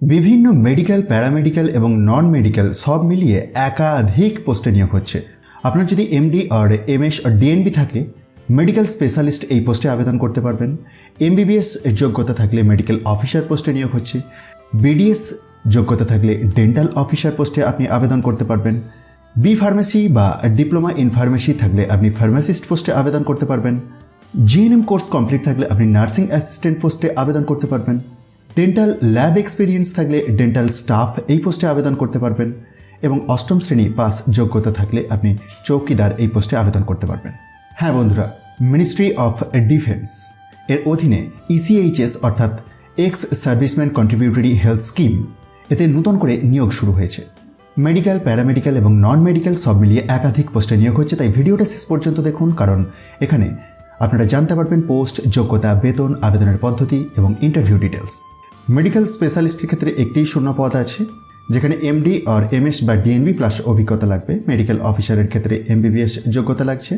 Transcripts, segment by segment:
বিভিন্ন medical, paramedical এবং non medical সব মিলিয়ে একাধিক পোস্টে নিয়োগ হচ্ছে। আপনার যদি এমডি আর এমএস আর ডিএনবি থাকে, মেডিকেল স্পেশালিস্ট এই পোস্টে আবেদন করতে পারবেন। এমবিবিএস যোগ্যতা থাকলে মেডিকেল অফিসার পোস্টে নিয়োগ হচ্ছে। বিডিএস যোগ্যতা থাকলে ডেন্টাল অফিসার পোস্টে আপনি আবেদন করতে পারবেন। বি ফার্মেসি বা ডিপ্লোমা ইন ফার্মেসি থাকলে আপনি ফার্মাসিস্ট পোস্টে আবেদন করতে পারবেন। জিএনএম কোর্স কমপ্লিট থাকলে আপনি নার্সিং অ্যাসিস্ট্যান্ট পোস্টে আবেদন করতে পারবেন। ডেন্টাল ল্যাব এক্সপিরিয়েন্স থাকলে ডেন্টাল স্টাফ এই পোস্টে আবেদন করতে পারবেন। এবং অষ্টম শ্রেণী পাস যোগ্যতা থাকলে আপনি চৌকিদার এই পোস্টে আবেদন করতে পারবেন। হ্যাঁ বন্ধুরা, মিনিস্ট্রি অফ ডিফেন্স এর অধীনে ইসিএইচএস অর্থাৎ ex serviceman contributory health scheme, এতে নতুন করে নিয়োগ শুরু হয়েছে। মেডিকেল, প্যারামেডিক্যাল এবং নন মেডিকেল সব মিলিয়ে একাধিক পোস্টে নিয়োগ হচ্ছে। তাই ভিডিওটা শেষ পর্যন্ত দেখুন, কারণ এখানে আপনারা জানতে পারবেন পোস্ট, যোগ্যতা, বেতন, আবেদনের পদ্ধতি এবং ইন্টারভিউ ডিটেলস। মেডিকেল স্পেশালিস্টের ক্ষেত্রে একটি শূন্য পদ আছে, যেখানে এমডি আর এমএস বা ডিএনবি প্লাস অভিজ্ঞতা লাগবে। মেডিকেল অফিসারের ক্ষেত্রে এমবিবিএস যোগ্যতা লাগছে।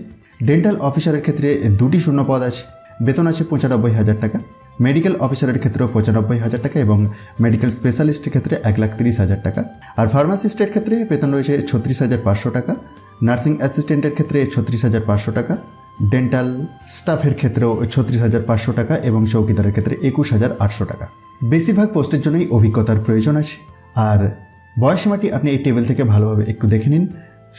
ডেন্টাল অফিসারের ক্ষেত্রে দুটি শূন্য পদ আছে, বেতন আছে 95,000 টাকা। মেডিকেল অফিসারের ক্ষেত্রেও 95,000 টাকা এবং মেডিকেল স্পেশালিস্টের ক্ষেত্রে 1,30,000 টাকা। আর ফার্মাসিস্টের ক্ষেত্রে বেতন রয়েছে 36,500 টাকা। নার্সিং অ্যাসিস্ট্যান্টের ক্ষেত্রে 36,500 টাকা। ডেন্টাল স্টাফের ক্ষেত্রেও 36,500 টাকা এবং চৌকিদারের ক্ষেত্রে 21,800 টাকা। বেশিরভাগ পোস্টের জন্যই অভিজ্ঞতার প্রয়োজন আছে। আর বয়সীমাটি আপনি এই টেবিল থেকে ভালোভাবে একটু দেখে নিন।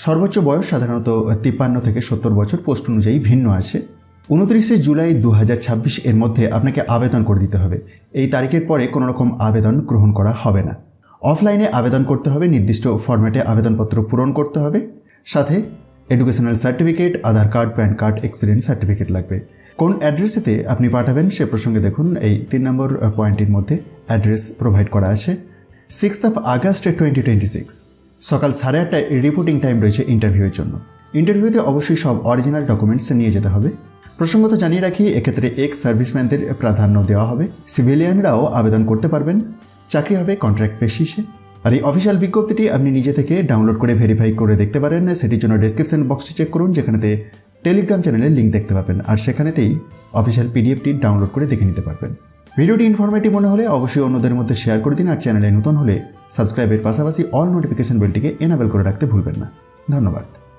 সর্বোচ্চ বয়স সাধারণত 53 থেকে 70 বছর, পোস্ট অনুযায়ী ভিন্ন আছে। 29শে জুলাই 2026 এর মধ্যে আপনাকে আবেদন করে দিতে হবে। এই তারিখের পরে কোনো রকম আবেদন গ্রহণ করা হবে না। অফলাইনে আবেদন করতে হবে, নির্দিষ্ট ফরম্যাটে আবেদনপত্র পূরণ করতে হবে। সাথে educational certificate, Aadhaar card, PAN card, experience certificate লাগবে। কোন অ্যাড্রেসেতে আপনি পাঠাবেন সে প্রসঙ্গে দেখুন, এই 3 নম্বর পয়েন্টের মধ্যে অ্যাড্রেস প্রোভাইড করা আছে। 6 আগস্ট 2026 সকাল 8:30টায় রিপোর্টিং টাইম রয়েছে ইন্টারভিউয়ের জন্য। ইন্টারভিউতে অবশ্যই সব অরিজিনাল ডকুমেন্টস নিয়ে যেতে হবে। প্রসঙ্গত জানিয়ে রাখি, এক্ষেত্রে এক্স সার্ভিসম্যানদের প্রাধান্য দেওয়া হবে। সিভিলিয়ানরাও আবেদন করতে পারবেন। চাকরি হবে কন্ট্রাক্ট বেসিসে। আর এই অফিসিয়াল বিজ্ঞপ্তিটি আপনি নিজে থেকে ডাউনলোড করে ভেরিফাই করে দেখতে পারেন। সেটির জন্য ডেসক্রিপশন বক্সটি চেক করুন, যেখানেতে টেলিগ্রাম চ্যানেলের লিঙ্ক দেখতে পাবেন। আর সেখানেতেই অফিসিয়াল পিডিএফটি ডাউনলোড করে দেখে নিতে পারবেন। ভিডিওটি ইনফরমেটিভ মনে হলে অবশ্যই অন্যদের মধ্যে শেয়ার করে দিন। আর চ্যানেলে নতুন হলে সাবস্ক্রাইবের পাশাপাশি অল নোটিফিকেশন বেলটিকে এনাবেল করে রাখতে ভুলবেন না। ধন্যবাদ।